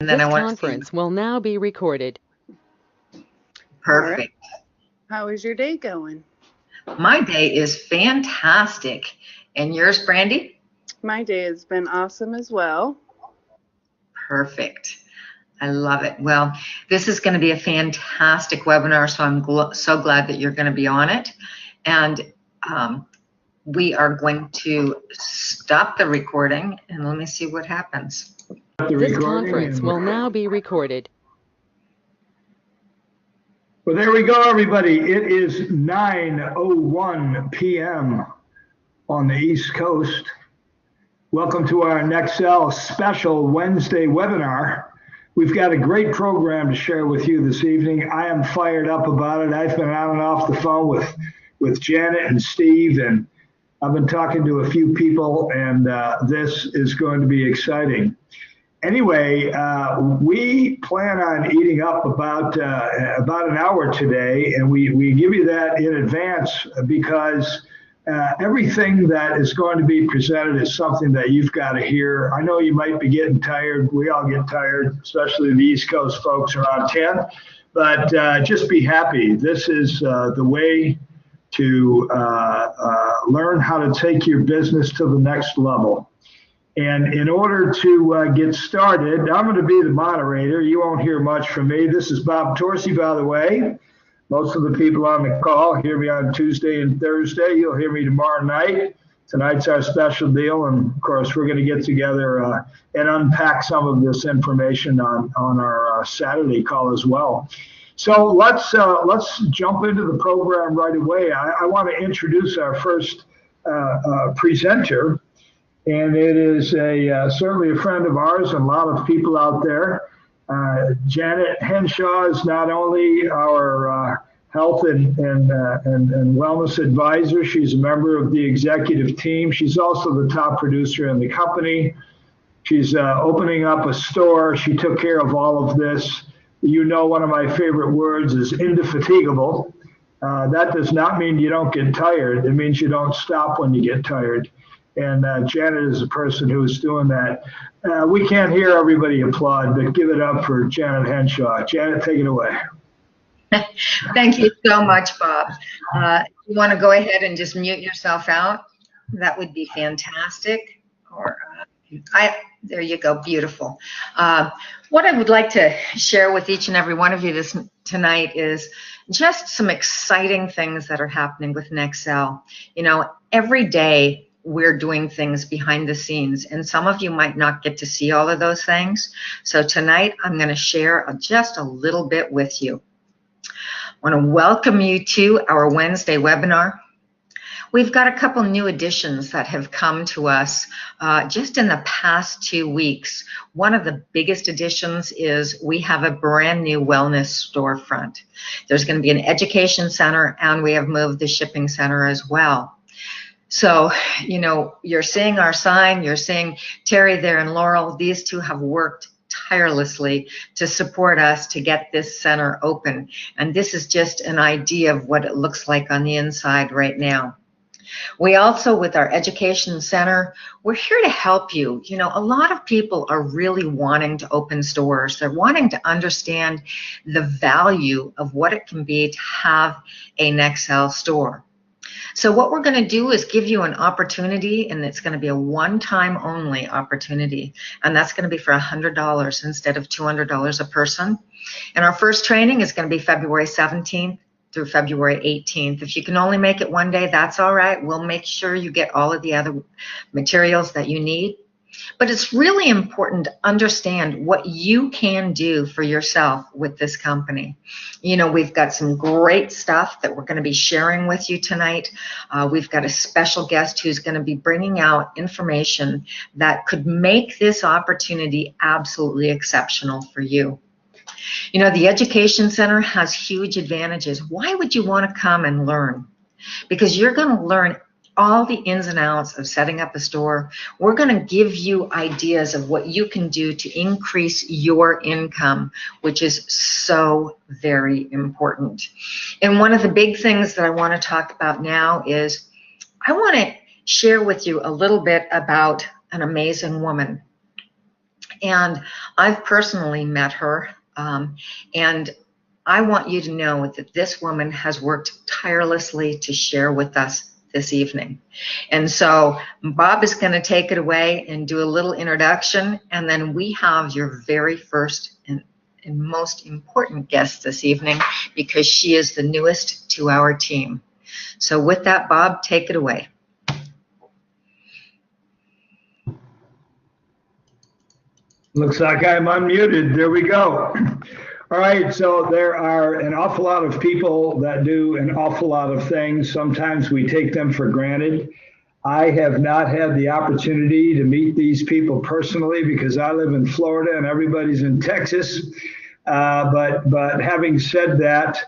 And then This I want conference will now be recorded. Perfect. Right. How is your day going? My day is fantastic. And yours, Brandy? My day has been awesome as well. Perfect. I love it. Well, this is going to be a fantastic webinar, so I'm so glad that you're going to be on it. And we are going to stop the recording, and let me see what happens. This conference will now be recorded. Well, there we go, everybody. It is 9:01 p.m. on the East Coast. Welcome to our NexCel special Wednesday webinar. We've got a great program to share with you this evening. I am fired up about it. I've been on and off the phone with Janet and Steve, and I've been talking to a few people, and this is going to be exciting. Anyway, we plan on eating up about an hour today, and we give you that in advance because everything that is going to be presented is something that you've got to hear. I know you might be getting tired. We all get tired, especially the East Coast folks around 10. But just be happy. This is the way to learn how to take your business to the next level. And in order to get started, I'm going to be the moderator. You won't hear much from me. This is Bob Torsey, by the way. Most of the people on the call hear me on Tuesday and Thursday. You'll hear me tomorrow night. Tonight's our special deal. And, of course, we're going to get together and unpack some of this information on our Saturday call as well. So let's jump into the program right away. I want to introduce our first presenter. And it is certainly a friend of ours and a lot of people out there. Janet Henshaw is not only our health and wellness advisor, she's a member of the executive team. She's also the top producer in the company. She's opening up a store. She took care of all of this. You know, one of my favorite words is indefatigable. That does not mean you don't get tired. It means you don't stop when you get tired. And Janet is a person who is doing that. We can't hear everybody applaud, but give it up for Janet Henshaw. Janet, take it away. Thank you so much, Bob. You want to go ahead and just mute yourself out? That would be fantastic. Or there you go, beautiful. What I would like to share with each and every one of you tonight is just some exciting things that are happening with NexCel. You know, every day we're doing things behind the scenes, and some of you might not get to see all of those things. So tonight I'm going to share just a little bit with you. I want to welcome you to our Wednesday webinar. We've got a couple new additions that have come to us just in the past 2 weeks. One of the biggest additions is we have a brand new wellness storefront. There's going to be an education center, and we have moved the shipping center as well. So, you know, you're seeing our sign, you're seeing Terry there and Laurel. These two have worked tirelessly to support us to get this center open. And this is just an idea of what it looks like on the inside right now. We also, with our education center, we're here to help you. You know, a lot of people are really wanting to open stores. They're wanting to understand the value of what it can be to have a NexCel store. So what we're going to do is give you an opportunity, and it's going to be a one-time only opportunity, and that's going to be for $100 instead of $200 a person. And our first training is going to be February 17th through February 18th. If you can only make it one day, that's all right. We'll make sure you get all of the other materials that you need. But it's really important to understand what you can do for yourself with this company. You know, we've got some great stuff that we're going to be sharing with you tonight. We've got a special guest who's going to be bringing out information that could make this opportunity absolutely exceptional for you. You know, the Education Center has huge advantages. Why would you want to come and learn? Because you're going to learn all the ins and outs of setting up a store. We're going to give you ideas of what you can do to increase your income, which is so very important. And one of the big things that I want to talk about now is I want to share with you a little bit about an amazing woman. And I've personally met her, and I want you to know that this woman has worked tirelessly to share with us this evening. And so Bob is going to take it away and do a little introduction, and then we have your very first and most important guest this evening, because she is the newest to our team. So with that, Bob, take it away. Looks like I'm unmuted. There we go. All right, so there are an awful lot of people that do an awful lot of things. Sometimes we take them for granted. I have not had the opportunity to meet these people personally because I live in Florida and everybody's in Texas. But having said that,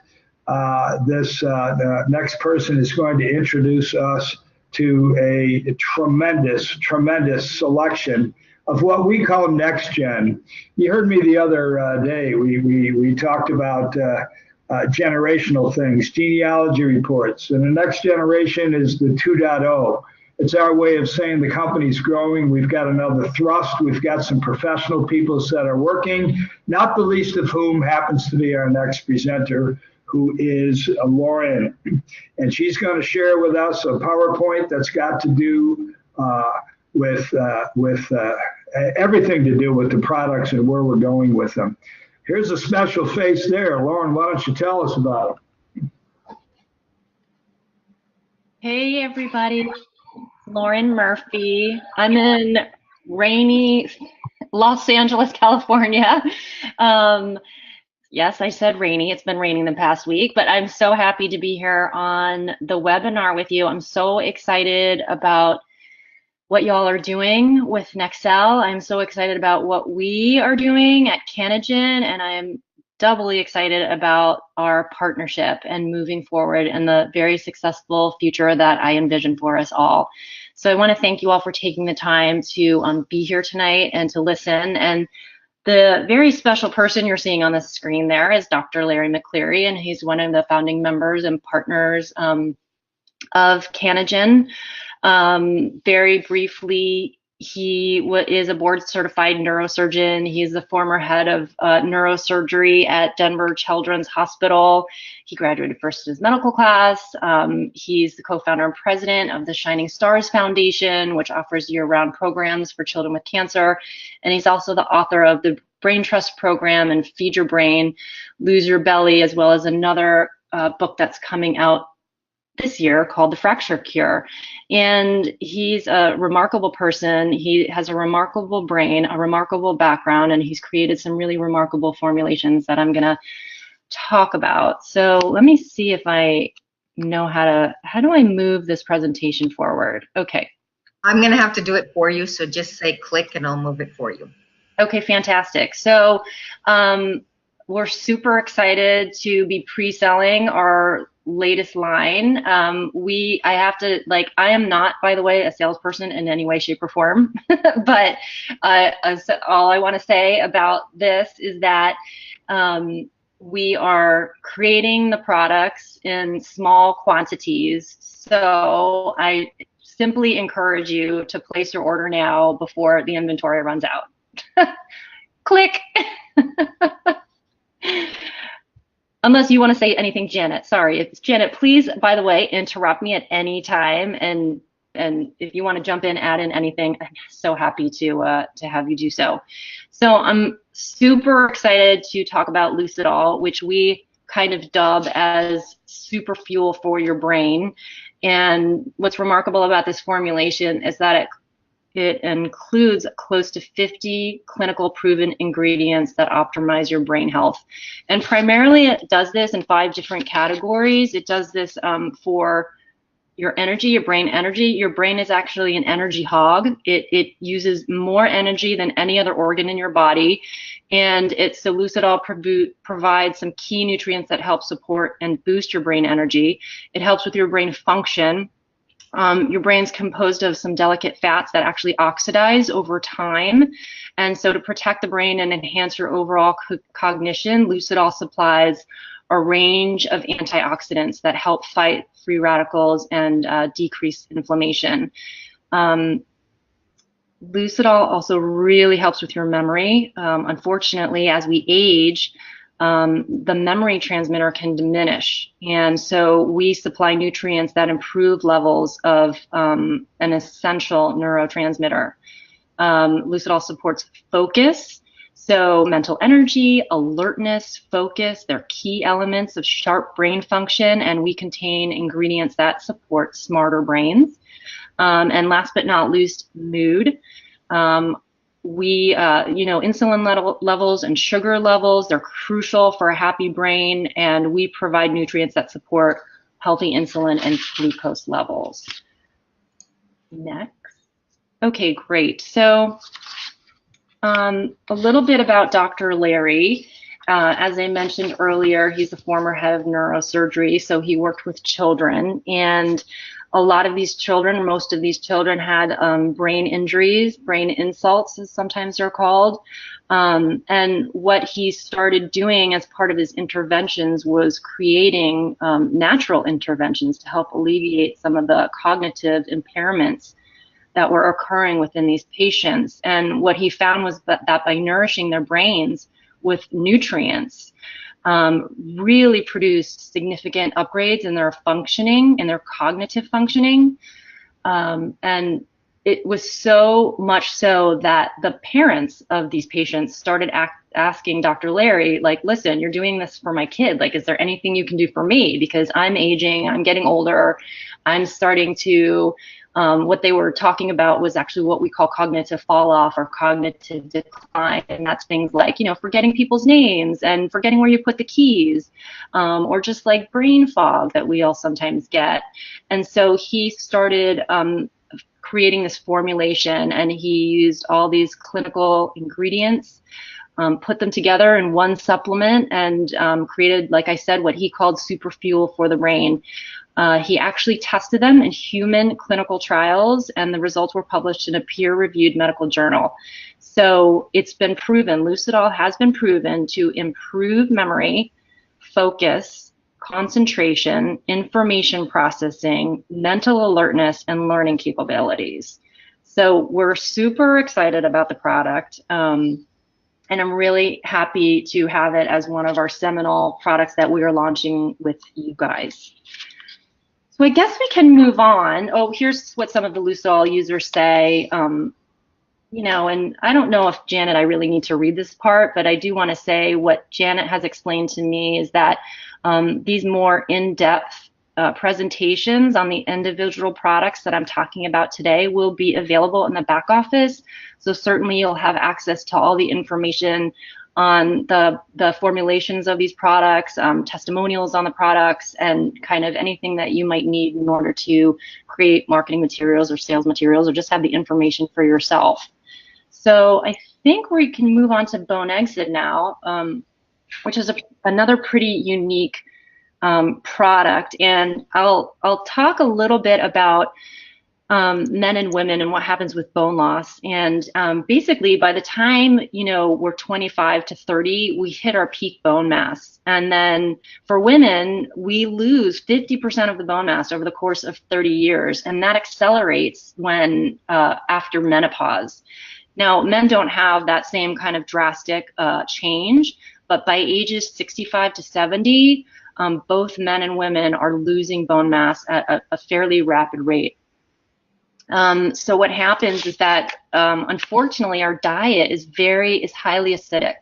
the next person is going to introduce us to a tremendous selection of what we call NexGen. You heard me the other day. We talked about generational things, genealogy reports, and the next generation is the 2.0. It's our way of saying the company's growing. We've got another thrust. We've got some professional people that are working, not the least of whom happens to be our next presenter, who is Lauren. And she's going to share with us a PowerPoint that's got to do with everything to do with the products and where we're going with them. Here's a special face there. Lauren, why don't you tell us about it? Hey, everybody. Lauren Murphy. I'm in rainy Los Angeles, California. Yes, I said rainy. It's been raining the past week, but I'm so happy to be here on the webinar with you. I'm so excited about what y'all are doing with NexCel. I'm so excited about what we are doing at Cannogen, and I'm doubly excited about our partnership and moving forward and the very successful future that I envision for us all. So I want to thank you all for taking the time to be here tonight and to listen. And the very special person you're seeing on the screen there is Dr. Larry McCleary, and he's one of the founding members and partners of Cannogen. Very briefly, he is a board certified neurosurgeon. He's the former head of neurosurgery at Denver Children's Hospital. He graduated first in his medical class. He's the co-founder and president of the Shining Stars Foundation, which offers year-round programs for children with cancer. And he's also the author of the Brain Trust program and Feed Your Brain, Lose Your Belly, as well as another book that's coming out this year called The Fracture Cure. And he's a remarkable person. He has a remarkable brain, a remarkable background, and he's created some really remarkable formulations that I'm going to talk about. So let me see if I know how do I move this presentation forward? Okay. I'm going to have to do it for you, so just say click and I'll move it for you. Okay, fantastic. So we're super excited to be pre-selling our latest line. I am not, by the way, a salesperson in any way, shape, or form, but all I want to say about this is that we are creating the products in small quantities. So I simply encourage you to place your order now before the inventory runs out. Click. Unless you want to say anything, Janet. Sorry, it's Janet. Please, by the way, interrupt me at any time, and if you want to jump in, add in anything, I'm so happy to have you do so. So I'm super excited to talk about Lucidol, which we kind of dub as super fuel for your brain. And what's remarkable about this formulation is that it includes close to 50 clinical proven ingredients that optimize your brain health. And primarily it does this in 5 different categories. It does this for your energy, your brain energy. Your brain is actually an energy hog. It uses more energy than any other organ in your body. And Lucidol provides some key nutrients that help support and boost your brain energy. It helps with your brain function. Your brain's composed of some delicate fats that actually oxidize over time. And so to protect the brain and enhance your overall cognition, Lucidol supplies a range of antioxidants that help fight free radicals and decrease inflammation. Lucidol also really helps with your memory. Unfortunately, as we age, the memory transmitter can diminish. And so we supply nutrients that improve levels of an essential neurotransmitter. Lucidol supports focus. So mental energy, alertness, focus, they're key elements of sharp brain function, and we contain ingredients that support smarter brains. And last but not least, mood. Insulin levels and sugar levels, they're crucial for a happy brain, and we provide nutrients that support healthy insulin and glucose levels. Next. Okay, great. So a little bit about Dr. Larry. As I mentioned earlier, he's a former head of neurosurgery, so he worked with children, and a lot of these children, or most of these children, had brain injuries, brain insults, as sometimes they're called. And what he started doing as part of his interventions was creating natural interventions to help alleviate some of the cognitive impairments that were occurring within these patients. And what he found was that by nourishing their brains with nutrients, really produced significant upgrades in their functioning, in their cognitive functioning. And it was so much so that the parents of these patients started asking Dr. Larry, like, listen, you're doing this for my kid. Like, is there anything you can do for me? Because I'm aging, I'm getting older, I'm starting to, what they were talking about was actually what we call cognitive fall off or cognitive decline. And that's things like, forgetting people's names and forgetting where you put the keys, or just like brain fog that we all sometimes get. And so he started creating this formulation, and he used all these clinical ingredients, put them together in one supplement, and created, like I said, what he called super fuel for the brain. He actually tested them in human clinical trials, and the results were published in a peer-reviewed medical journal. So it's been proven, Lucidol has been proven to improve memory, focus, concentration, information processing, mental alertness, and learning capabilities. So we're super excited about the product. And I'm really happy to have it as one of our seminal products that we are launching with you guys. So I guess we can move on. Oh, here's what some of the Lucidol users say. And I don't know if Janet, I really need to read this part, but I do want to say what Janet has explained to me is that these more in-depth presentations on the individual products that I'm talking about today will be available in the back office. So certainly you'll have access to all the information on the formulations of these products, testimonials on the products, and kind of anything that you might need in order to create marketing materials or sales materials, or just have the information for yourself. So I think we can move on to Bone Exit now, which is another pretty unique product. And I'll talk a little bit about men and women and what happens with bone loss. And basically, by the time we're 25 to 30, we hit our peak bone mass. And then for women, we lose 50% of the bone mass over the course of 30 years, and that accelerates when after menopause. Now, men don't have that same kind of drastic change, but by ages 65 to 70, both men and women are losing bone mass at a fairly rapid rate. So what happens is that, unfortunately, our diet is highly acidic.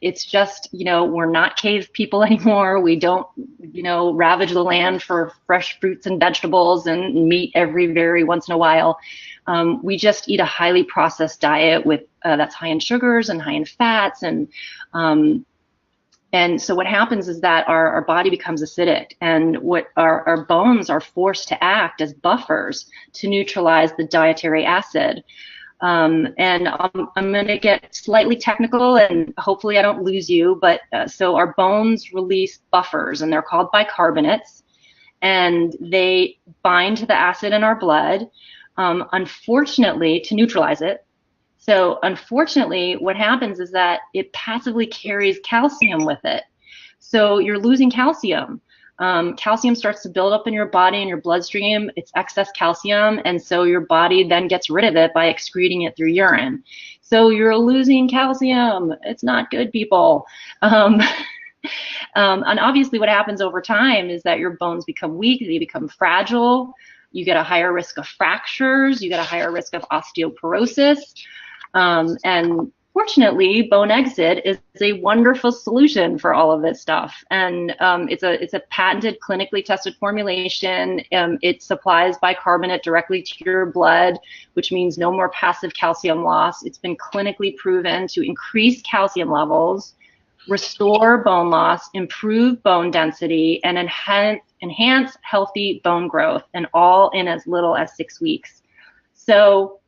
It's just, we're not cave people anymore. We don't, ravage the land for fresh fruits and vegetables and meat very once in a while. We just eat a highly processed diet with that's high in sugars and high in fats, and so what happens is that our body becomes acidic, and what our bones are forced to act as buffers to neutralize the dietary acid. And I'm going to get slightly technical, and hopefully I don't lose you, but so our bones release buffers, and they're called bicarbonates, and they bind to the acid in our blood, unfortunately, to neutralize it. So unfortunately, what happens is that it passively carries calcium with it. So you're losing calcium. calcium starts to build up in your body and your bloodstream. It's excess calcium, and so your body then gets rid of it by excreting it through urine. So you're losing calcium. It's not good, people. And obviously what happens over time is that your bones become weak, they become fragile, you get a higher risk of fractures, you get a higher risk of osteoporosis. And fortunately, bone exit is a wonderful solution for all of this stuff. And it's a patented, clinically tested formulation. It supplies bicarbonate directly to your blood, which means no more passive calcium loss. It's been clinically proven to increase calcium levels, restore bone loss, improve bone density, and enhance healthy bone growth, and all in as little as 6 weeks. So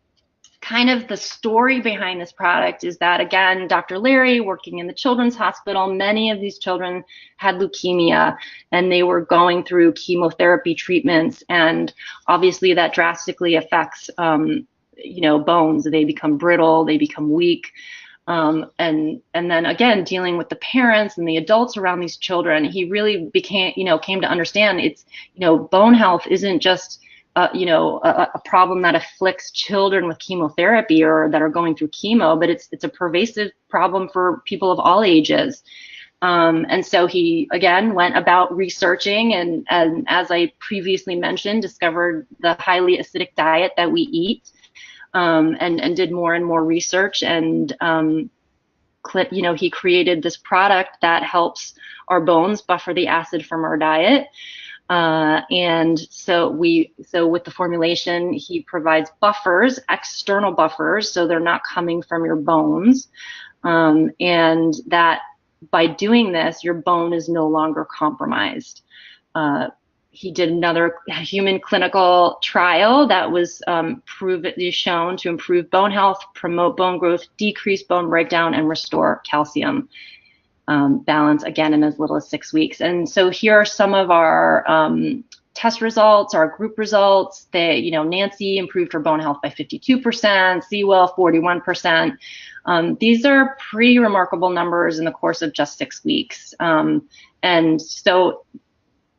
kind of the story behind this product is that, again, Dr. Larry, working in the Children's Hospital, many of these children had leukemia and they were going through chemotherapy treatments, and obviously that drastically affects bones. They become brittle, they become weak. And then again, dealing with the parents and the adults around these children, he really came to understand it's, bone health isn't just, a problem that afflicts children with chemotherapy or that are going through chemo, but it's a pervasive problem for people of all ages. And so he, again, went about researching and as I previously mentioned, discovered the highly acidic diet that we eat. And did more and more research, and he created this product that helps our bones buffer the acid from our diet. And so with the formulation, he provides buffers, external buffers, so they're not coming from your bones, and that by doing this, your bone is no longer compromised. He did another human clinical trial that was shown to improve bone health, promote bone growth, decrease bone breakdown, and restore calcium balance, again, in as little as 6 weeks. And so here are some of our test results, our group results. Nancy improved her bone health by 52%, Sewell 41%. These are pretty remarkable numbers in the course of just 6 weeks. And so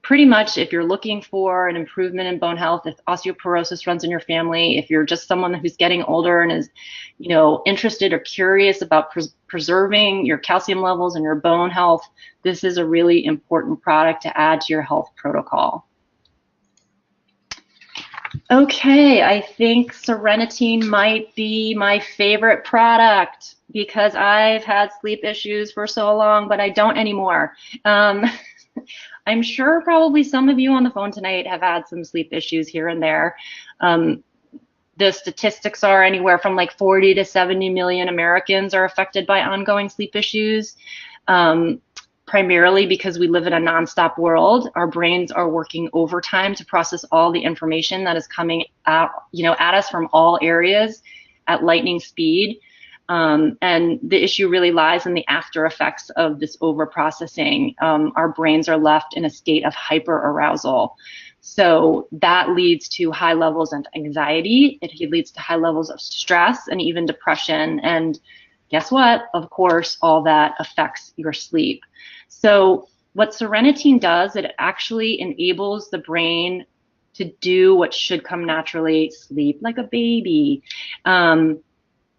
pretty much, if you're looking for an improvement in bone health, if osteoporosis runs in your family, if you're just someone who's getting older and is, interested or curious about preserving your calcium levels and your bone health, this is a really important product to add to your health protocol. Okay, I think Serenitine might be my favorite product because I've had sleep issues for so long, but I don't anymore. I'm sure probably some of you on the phone tonight have had some sleep issues here and there. The statistics are anywhere from like 40 to 70 million Americans are affected by ongoing sleep issues, primarily because we live in a nonstop world. Our brains are working overtime to process all the information that is coming out, at us from all areas at lightning speed. And the issue really lies in the after effects of this overprocessing. Our brains are left in a state of hyperarousal. So that leads to high levels of anxiety. It leads to high levels of stress and even depression. And guess what? Of course, all that affects your sleep. So what Serenitine does, it actually enables the brain to do what should come naturally, sleep like a baby.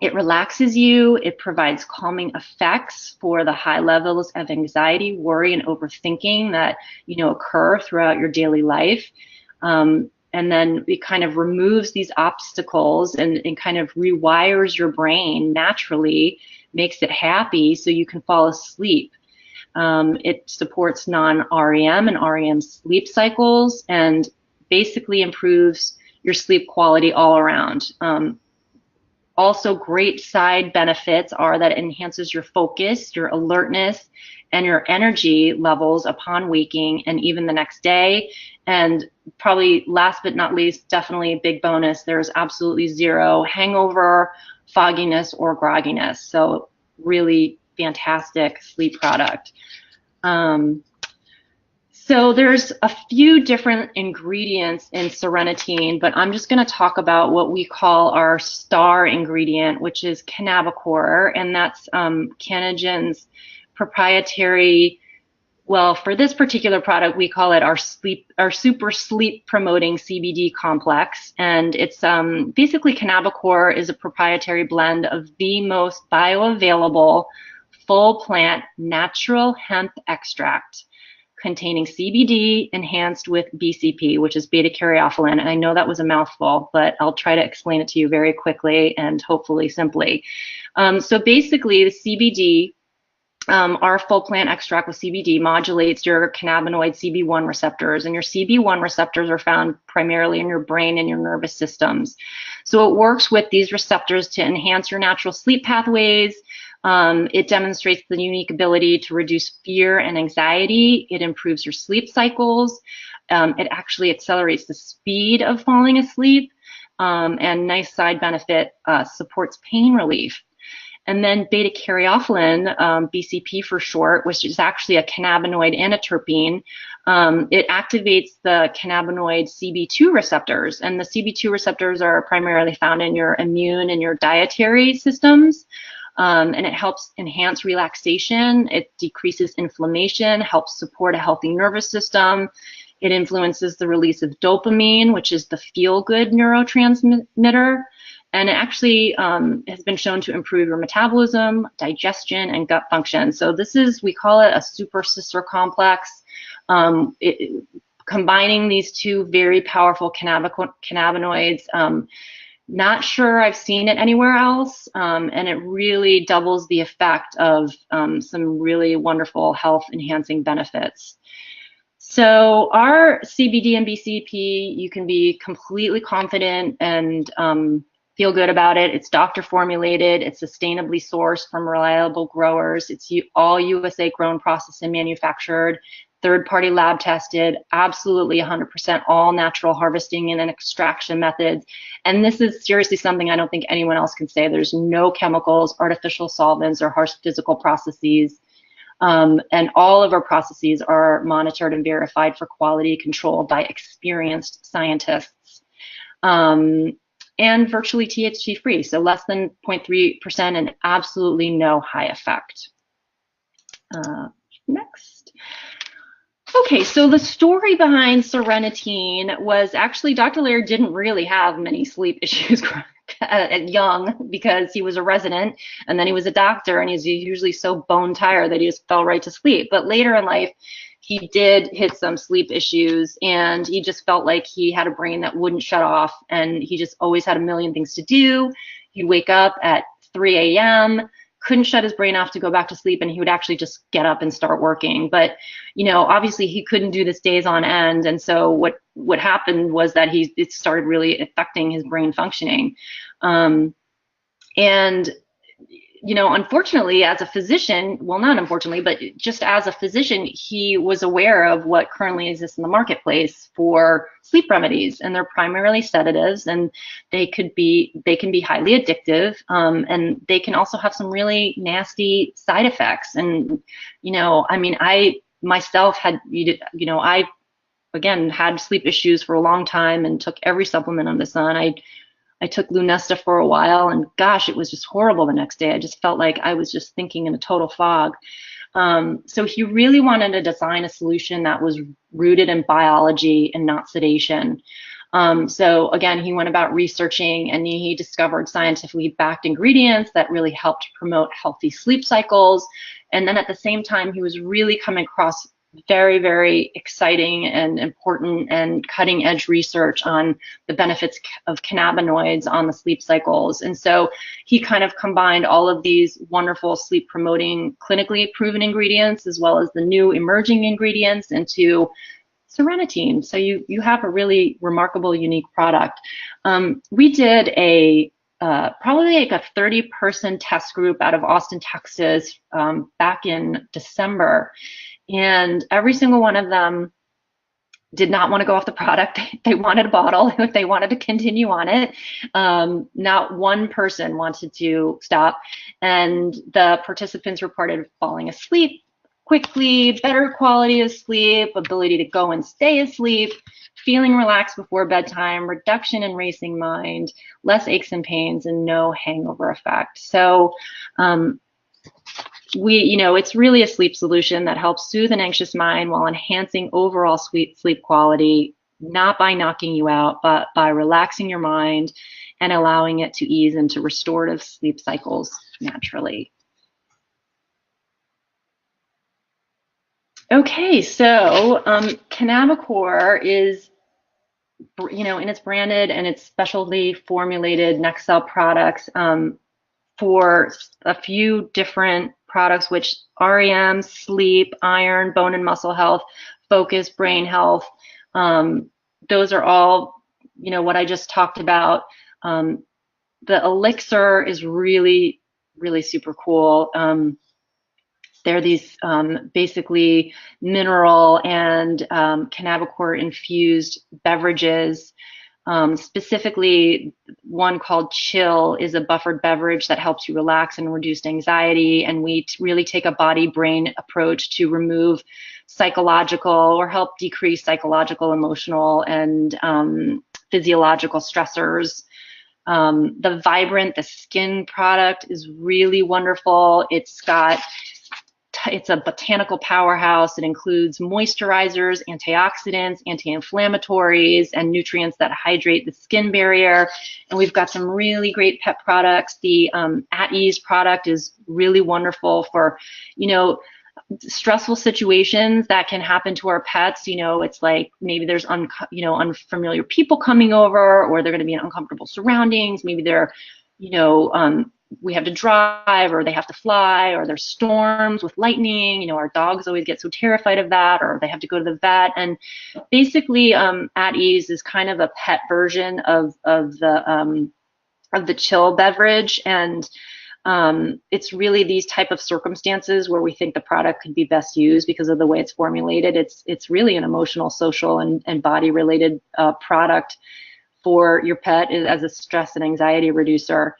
It relaxes you, it provides calming effects for the high levels of anxiety, worry, and overthinking that, occur throughout your daily life. And then it kind of removes these obstacles and kind of rewires your brain naturally, makes it happy so you can fall asleep. It supports non-REM and REM sleep cycles and basically improves your sleep quality all around. Also, great side benefits are that it enhances your focus, your alertness, and your energy levels upon waking and even the next day. And probably last but not least, definitely a big bonus, there's absolutely zero hangover, fogginess, or grogginess. So really fantastic sleep product. So there's a few different ingredients in Serenitine, but I'm just going to talk about what we call our star ingredient, which is cannabichor, and that's Cannogen's proprietary Well, for this particular product, we call it our super sleep promoting CBD complex. And it's basically Cannabicor is a proprietary blend of the most bioavailable full plant natural hemp extract containing CBD enhanced with BCP, which is beta caryophyllene. And I know that was a mouthful, but I'll try to explain it to you very quickly and hopefully simply. So basically the CBD, our full plant extract with CBD modulates your cannabinoid CB1 receptors, and your CB1 receptors are found primarily in your brain and your nervous systems. So it works with these receptors to enhance your natural sleep pathways. It demonstrates the unique ability to reduce fear and anxiety. It improves your sleep cycles. It actually accelerates the speed of falling asleep. And nice side benefit, supports pain relief. And then beta caryophyllene, BCP for short, which is actually a cannabinoid and a terpene, it activates the cannabinoid CB2 receptors. And the CB2 receptors are primarily found in your immune and your dietary systems. And it helps enhance relaxation. It decreases inflammation, helps support a healthy nervous system. It influences the release of dopamine, which is the feel-good neurotransmitter. And it actually has been shown to improve your metabolism, digestion, and gut function. So this is, we call it a super sister complex. Combining these two very powerful cannabinoids. Not sure I've seen it anywhere else. And it really doubles the effect of some really wonderful health enhancing benefits. So our CBD and BCP, you can be completely confident and feel good about it. It's doctor formulated, it's sustainably sourced from reliable growers, it's all USA grown, processed, and manufactured, third-party lab tested, absolutely 100% all natural harvesting and extraction methods. And this is seriously something I don't think anyone else can say. There's no chemicals, artificial solvents, or harsh physical processes. And all of our processes are monitored and verified for quality control by experienced scientists. And virtually THC free, so less than 0.3% and absolutely no high effect. Next. Okay, so the story behind Serenitine was actually Dr. Laird didn't really have many sleep issues at young because he was a resident and then he was a doctor, and he's usually so bone tired that he just fell right to sleep. But later in life, he did hit some sleep issues, and he just felt like he had a brain that wouldn't shut off, and he just always had a million things to do. He'd wake up at 3 a.m., couldn't shut his brain off to go back to sleep, and he would actually just get up and start working. But, you know, obviously he couldn't do this days on end, and so what happened was that it started really affecting his brain functioning. And you know, unfortunately, as a physician, well, not unfortunately, but just as a physician, he was aware of what currently exists in the marketplace for sleep remedies, and they're primarily sedatives, and they can be highly addictive, and they can also have some really nasty side effects. And, you know, I mean, I myself had, you know, I again had sleep issues for a long time and took every supplement under the sun. I took Lunesta for a while, and gosh, it was just horrible the next day. I just felt like I was just thinking in a total fog. So he really wanted to design a solution that was rooted in biology and not sedation. So again, he went about researching, and he discovered scientifically backed ingredients that really helped promote healthy sleep cycles. And then at the same time, he was really coming across very, very exciting and important and cutting edge research on the benefits of cannabinoids on the sleep cycles. And so he kind of combined all of these wonderful sleep promoting clinically proven ingredients as well as the new emerging ingredients into Serenitine. So you have a really remarkable, unique product. We did probably like a 30-person test group out of Austin, Texas, back in December. And every single one of them did not want to go off the product. They wanted a bottle. They wanted to continue on it. Not one person wanted to stop. And the participants reported falling asleep quickly, better quality of sleep, ability to go and stay asleep, feeling relaxed before bedtime, reduction in racing mind, less aches and pains, and no hangover effect. So it's really a sleep solution that helps soothe an anxious mind while enhancing overall sleep quality, not by knocking you out, but by relaxing your mind and allowing it to ease into restorative sleep cycles naturally. Okay, so Cannabicor is, and it's branded and it's specially formulated NexCel products for a few different products, which REM, sleep, iron, bone and muscle health, focus, brain health. Those are all, what I just talked about. The elixir is really, really super cool. They're these basically mineral and cannabicor infused beverages. Specifically, one called Chill is a buffered beverage that helps you relax and reduce anxiety. And we really take a body-brain approach to remove psychological or help decrease psychological, emotional, and physiological stressors. The Vibrant, the skin product, is really wonderful. It's a botanical powerhouse. It includes moisturizers, antioxidants, anti-inflammatories, and nutrients that hydrate the skin barrier. And we've got some really great pet products. The At Ease product is really wonderful for, stressful situations that can happen to our pets. It's like maybe there's unfamiliar people coming over, or they're going to be in uncomfortable surroundings. Maybe they're, we have to drive, or they have to fly, or there's storms with lightning. Our dogs always get so terrified of that, or they have to go to the vet. And basically, At Ease is kind of a pet version of the Chill beverage. And it's really these type of circumstances where we think the product could be best used because of the way it's formulated. It's really an emotional, social, and body related product for your pet as a stress and anxiety reducer.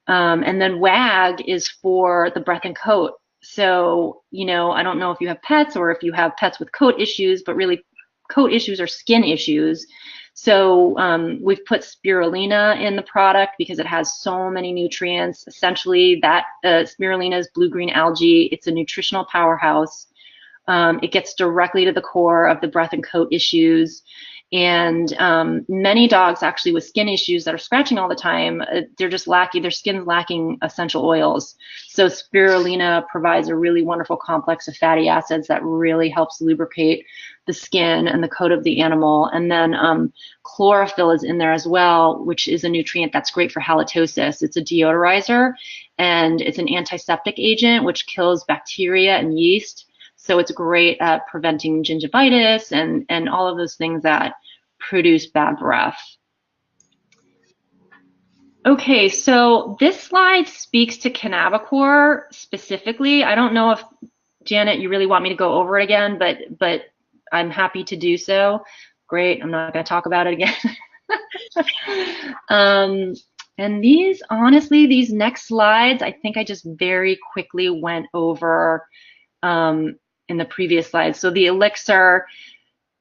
And then WAG is for the breath and coat. So, I don't know if you have pets or if you have pets with coat issues, but really coat issues are skin issues. So we've put spirulina in the product because it has so many nutrients. Essentially, that spirulina is blue-green algae. It's a nutritional powerhouse. It gets directly to the core of the breath and coat issues. And many dogs actually with skin issues that are scratching all the time, they're just lacking, their skin's lacking essential oils. So spirulina provides a really wonderful complex of fatty acids that really helps lubricate the skin and the coat of the animal. And then chlorophyll is in there as well, which is a nutrient that's great for halitosis. It's a deodorizer and it's an antiseptic agent, which kills bacteria and yeast. So it's great at preventing gingivitis and all of those things that produce bad breath. Okay, so this slide speaks to Cannabicor specifically. I don't know if, Janet, you really want me to go over it again, but I'm happy to do so. Great, I'm not going to talk about it again. And these, honestly, these next slides, I think I just very quickly went over in the previous slides. So the elixir,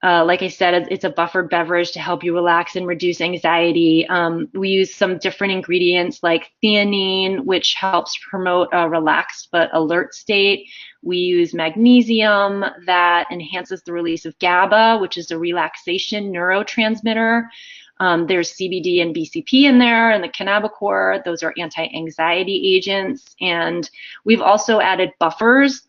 like I said, it's a buffered beverage to help you relax and reduce anxiety. We use some different ingredients like theanine, which helps promote a relaxed but alert state. We use magnesium that enhances the release of GABA, which is a relaxation neurotransmitter. There's CBD and BCP in there, and the Cannabicor, those are anti-anxiety agents. And we've also added buffers.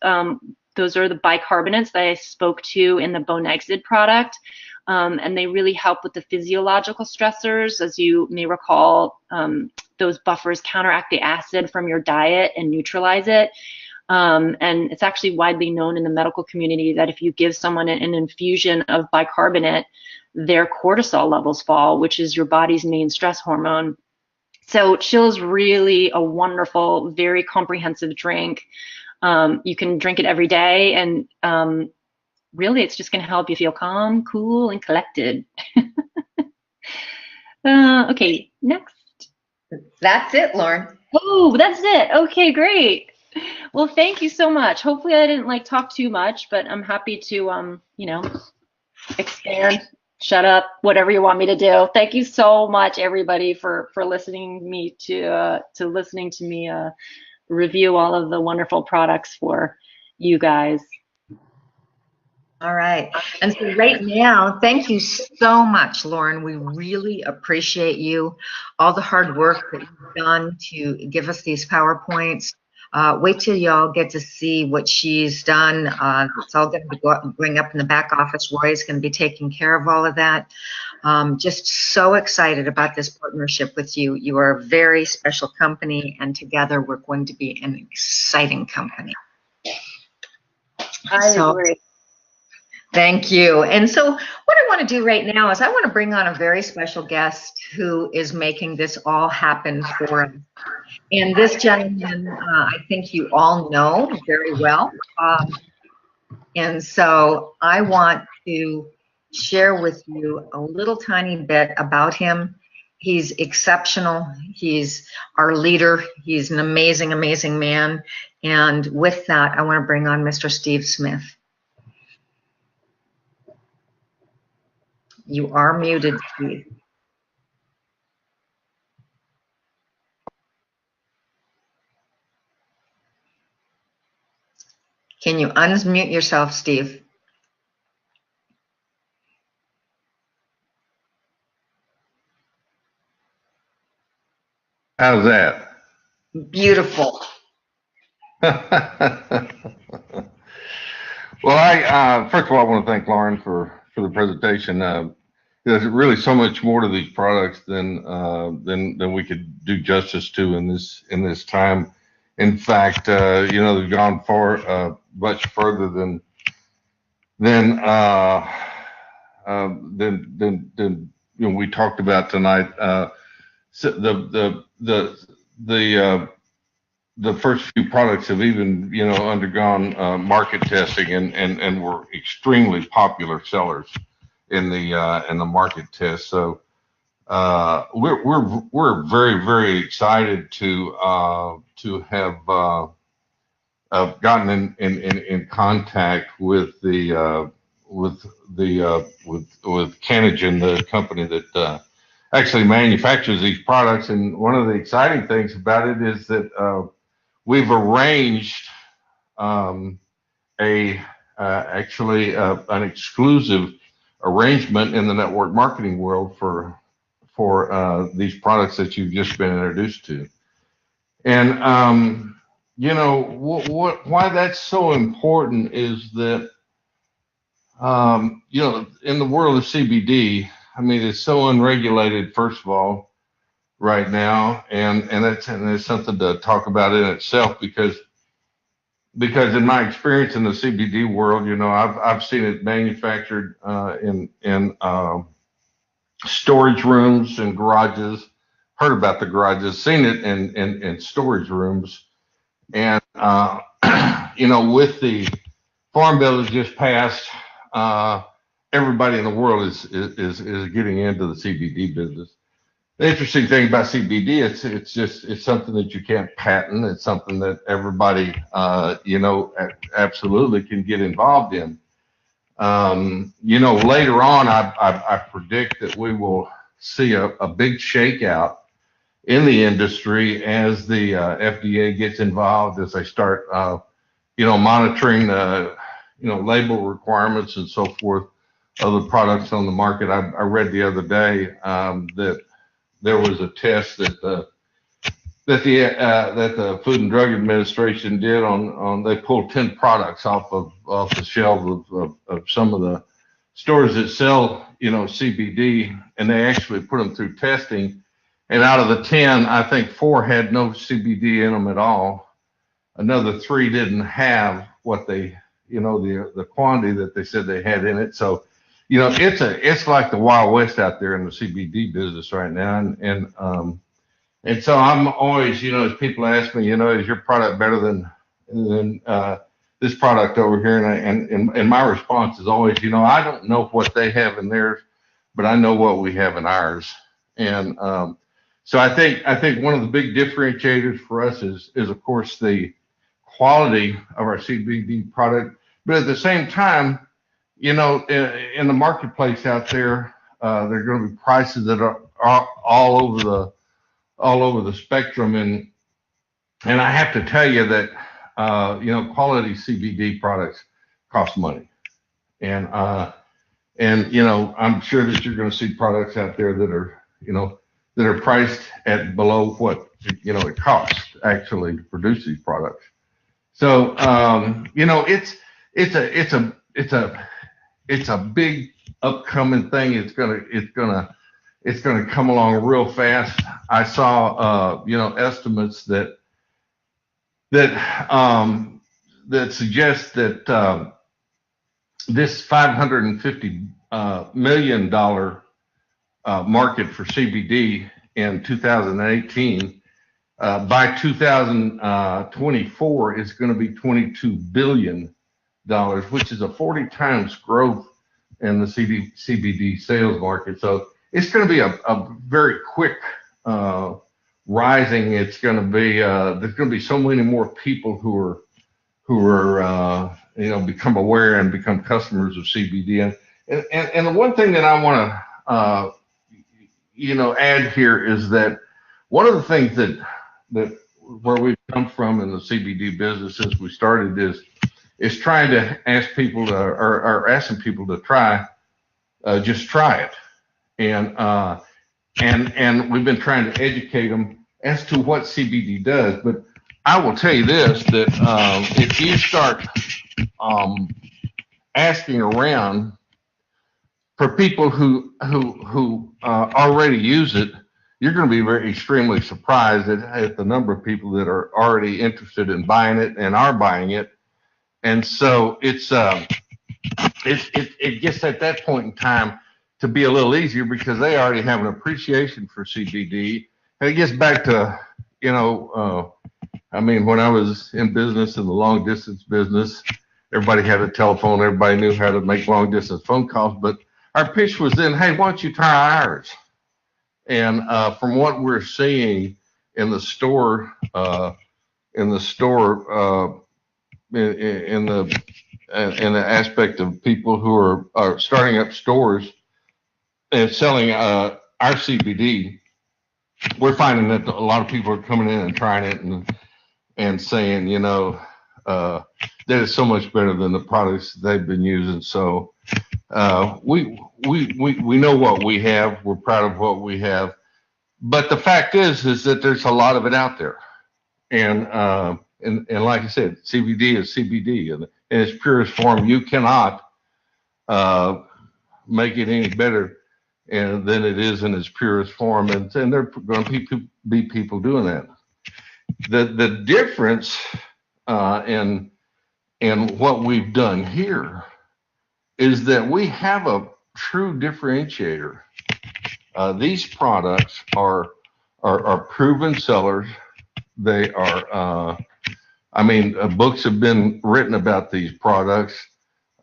Those are the bicarbonates that I spoke to in the Bonexid product. And they really help with the physiological stressors. As you may recall, those buffers counteract the acid from your diet and neutralize it. And it's actually widely known in the medical community that if you give someone an infusion of bicarbonate, their cortisol levels fall, which is your body's main stress hormone. So Chill is really a wonderful, very comprehensive drink. You can drink it every day, and really it's just going to help you feel calm, cool, and collected. Okay, next. That's it, Lauren. Oh, that's it. Okay, great. Well, thank you so much. Hopefully I didn't talk too much, but I'm happy to, expand, shut up, whatever you want me to do. Thank you so much, everybody, for listening to me review all of the wonderful products for you guys. All right. And so right now, thank you so much, Lauren. We really appreciate you, all the hard work that you've done to give us these PowerPoints. Wait till y'all get to see what she's done. It's all going to bring up in the back office. Roy's going to be taking care of all of that. Just so excited about this partnership with you. You are a very special company, and together we're going to be an exciting company. I agree. Thank you. And so what I want to do right now is I want to bring on a very special guest who is making this all happen for us. And this gentleman, I think you all know very well. And so I want to share with you a little tiny bit about him. He's exceptional. He's our leader. He's an amazing, amazing man. And with that, I want to bring on Mr. Steve Smith. You are muted, Steve. Can you unmute yourself, Steve? How's that? Beautiful. Well, I first of all, I want to thank Lauren for the presentation. There's really so much more to these products than we could do justice to in this time. In fact, you know, they've gone far much further than you know, we talked about tonight. So the first few products have even, you know, undergone market testing and were extremely popular sellers in the market test. So we're very, very excited to have gotten in contact with Cannogen, the company that actually manufactures these products. And one of the exciting things about it is that we've arranged actually an exclusive arrangement in the network marketing world for these products that you've just been introduced to. And you know why that's so important is that you know, in the world of CBD, I mean, it's so unregulated, first of all, right now, and it's something to talk about in itself, because in my experience in the CBD world, you know, I've seen it manufactured in storage rooms and garages, heard about the garages, seen it in storage rooms, and you know, with the farm bill that just passed, everybody in the world is getting into the CBD business. The interesting thing about CBD, it's something that you can't patent. It's something that everybody, you know, absolutely can get involved in. You know, later on, I predict that we will see a big shakeout in the industry as the FDA gets involved, as they start, you know, monitoring you know, label requirements and so forth of the products on the market. I read the other day that there was a test that the Food and Drug Administration did on they pulled 10 products off the shelves of some of the stores that sell, you know, CBD, and they actually put them through testing. And out of the 10, I think 4 had no CBD in them at all. Another 3 didn't have what they, you know, the quantity that they said they had in it. So, you know, it's like the Wild West out there in the CBD business right now. And so I'm always, you know, as people ask me, you know, is your product better than this product over here? And my response is always, you know, I don't know what they have in theirs, but I know what we have in ours. And so I think one of the big differentiators for us is of course the quality of our CBD product, but at the same time, you know, in the marketplace out there, there are going to be prices that are all over the spectrum, And I have to tell you that, quality CBD products cost money. And I'm sure that you're going to see products out there that are, that are priced at below what, it costs actually to produce these products. So, it's a big upcoming thing. It's gonna come along real fast. I saw, estimates that suggest that this $550 million market for CBD in 2018, by 2024 is going to be $22 billion, which is a 40 times growth in the CBD sales market. So it's going to be a very quick rising. It's going to be there's going to be so many more people who are become aware and become customers of CBD. And the one thing that I want to add here is that one of the things that where we've come from in the CBD business since we started is trying to ask people or asking people to just try it. And we've been trying to educate them as to what CBD does. But I will tell you this, that if you start asking around for people who already use it, you're going to be extremely surprised at the number of people that are already interested in buying it and are buying it. And so it gets at that point in time to be a little easier because they already have an appreciation for CBD. And it gets back to, when I was in business, in the long distance business, everybody had a telephone, everybody knew how to make long distance phone calls, but our pitch was then, hey, why don't you try ours? And from what we're seeing in the store, in the aspect of people who are starting up stores and selling our CBD, we're finding that a lot of people are coming in and trying it and saying, that is so much better than the products they've been using. So we know what we have. We're proud of what we have. But the fact is that there's a lot of it out there. And like I said, CBD is CBD. And in its purest form, you cannot make it any better than it is in its purest form. And there are going to be people doing that. The difference in what we've done here is that we have a true differentiator. These products are proven sellers. They are, books have been written about these products.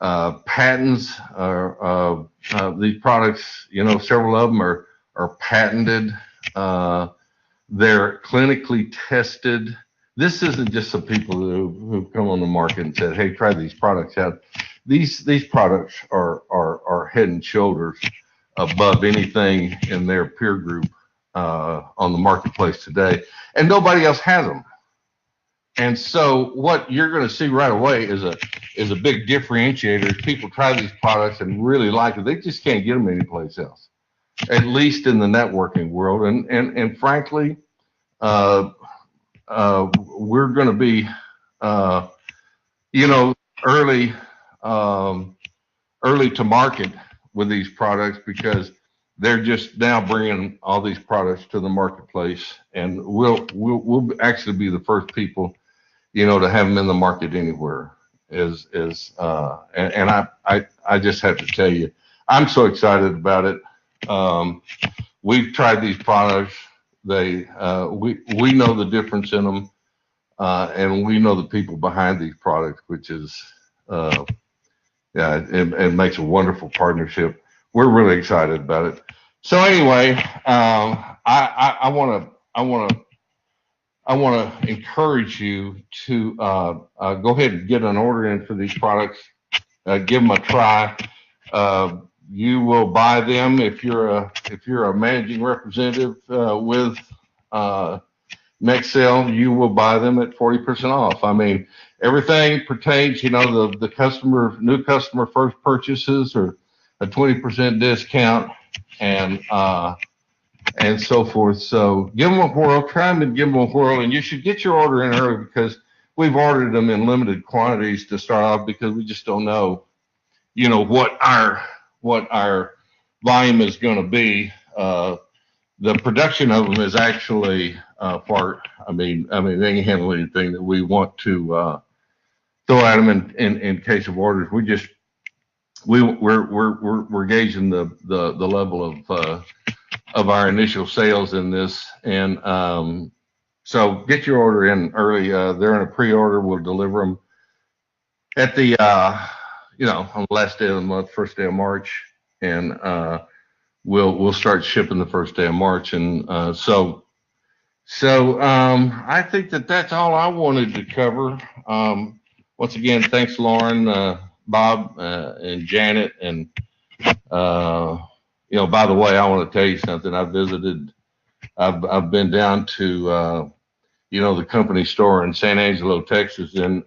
Patents are, these products, several of them are patented. They're clinically tested. This isn't just some people who come on the market and said, hey, try these products out. These products are head and shoulders above anything in their peer group on the marketplace today, and nobody else has them. And so what you're going to see right away is a big differentiator. People try these products and really like it. They just can't get them anyplace else, at least in the networking world. And frankly, we're going to be, early to market with these products because they're just now bringing all these products to the marketplace, and we'll actually be the first people, to have them in the market anywhere. And I just have to tell you, I'm so excited about it. We've tried these products. We know the difference in them, and we know the people behind these products, which is, it makes a wonderful partnership. We're really excited about it. So anyway, I want to encourage you to go ahead and get an order in for these products. Give them a try. You will buy them if you're a managing representative with NexCel, you will buy them at 40% off. I mean, everything pertains, the new customer first purchases are a 20% discount and so forth. So give them a whirl, try them and give them a whirl, and you should get your order in early because we've ordered them in limited quantities to start off because we just don't know, what our volume is going to be. The production of them is actually they can handle anything that we want to throw at them in case of orders. We're gauging the level of our initial sales in this, and so get your order in early. They're in a pre-order. We'll deliver them at the on the last day of the month, first day of March, and we'll start shipping the first day of March, and so I think that's all I wanted to cover. Once again, thanks, Lauren, Bob, and Janet, and by the way, I want to tell you something. I've been down to the company store in San Angelo, Texas, and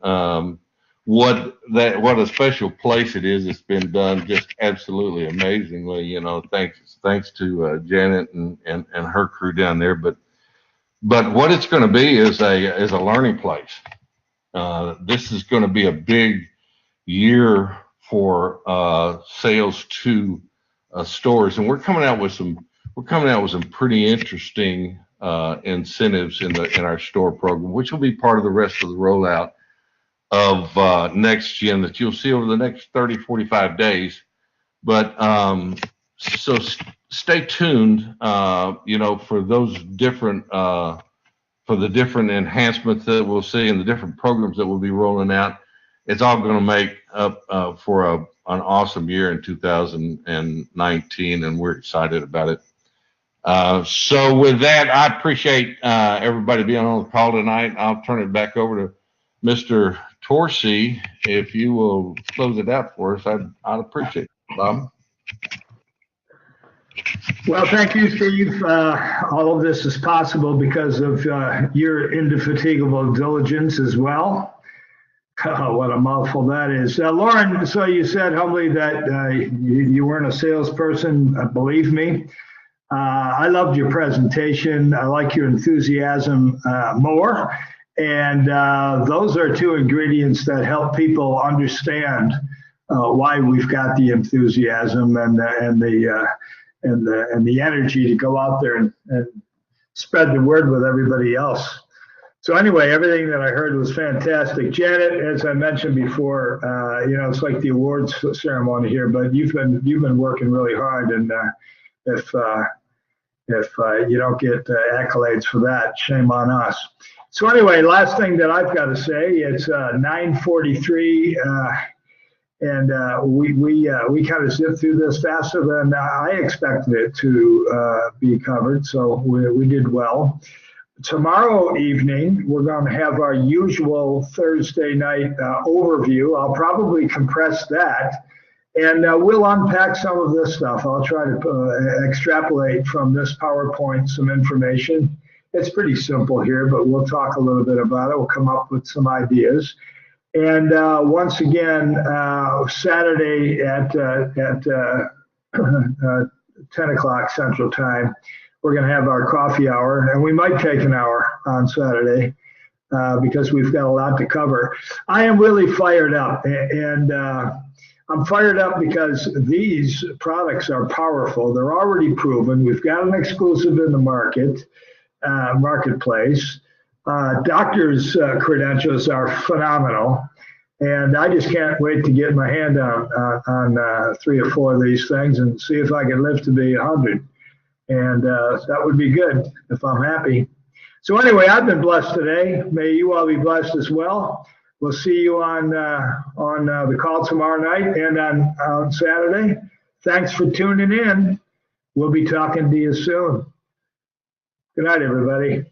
what a special place it is. It's been done just absolutely amazingly. Thanks to Janet and her crew down there. But what it's going to be is a learning place. This is going to be a big year for sales to stores, and we're coming out with some pretty interesting incentives in our store program, which will be part of the rest of the rollout of NextGen that you'll see over the next 30, 45 days. But so stay tuned, for those different for the different enhancements that we'll see and the different programs that we'll be rolling out. It's all going to make up for an awesome year in 2019, and we're excited about it. So with that, I appreciate everybody being on the call tonight. I'll turn it back over to Mr. Torcy. If you will close it out for us, I'd appreciate it, Bob. Well, thank you, Steve. All of this is possible because of your indefatigable diligence as well. Oh, what a mouthful that is. Lauren, so you said humbly that you weren't a salesperson. Believe me, I loved your presentation. I like your enthusiasm more. And those are two ingredients that help people understand why we've got the enthusiasm and the energy to go out there and spread the word with everybody else. So anyway, everything that I heard was fantastic. Janet, as I mentioned before, it's like the awards ceremony here, but you've been working really hard, and if you don't get accolades for that, shame on us. So anyway, last thing that I've got to say, it's 9:43, and we kind of zipped through this faster than I expected it to be covered, so we did well. Tomorrow evening, we're going to have our usual Thursday night overview. I'll probably compress that, and we'll unpack some of this stuff. I'll try to extrapolate from this PowerPoint some information. It's pretty simple here, but we'll talk a little bit about it. We'll come up with some ideas. And once again, Saturday at 10 o'clock Central Time, we're going to have our coffee hour, and we might take an hour on Saturday because we've got a lot to cover. I am really fired up, and I'm fired up because these products are powerful. They're already proven. We've got an exclusive in the marketplace. Doctors' credentials are phenomenal, and I just can't wait to get my hand on 3 or 4 of these things and see if I can live to be 100. And that would be good if I'm happy. So anyway, I've been blessed today. May you all be blessed as well. We'll see you on the call tomorrow night and on Saturday. Thanks for tuning in. We'll be talking to you soon. Good night, everybody.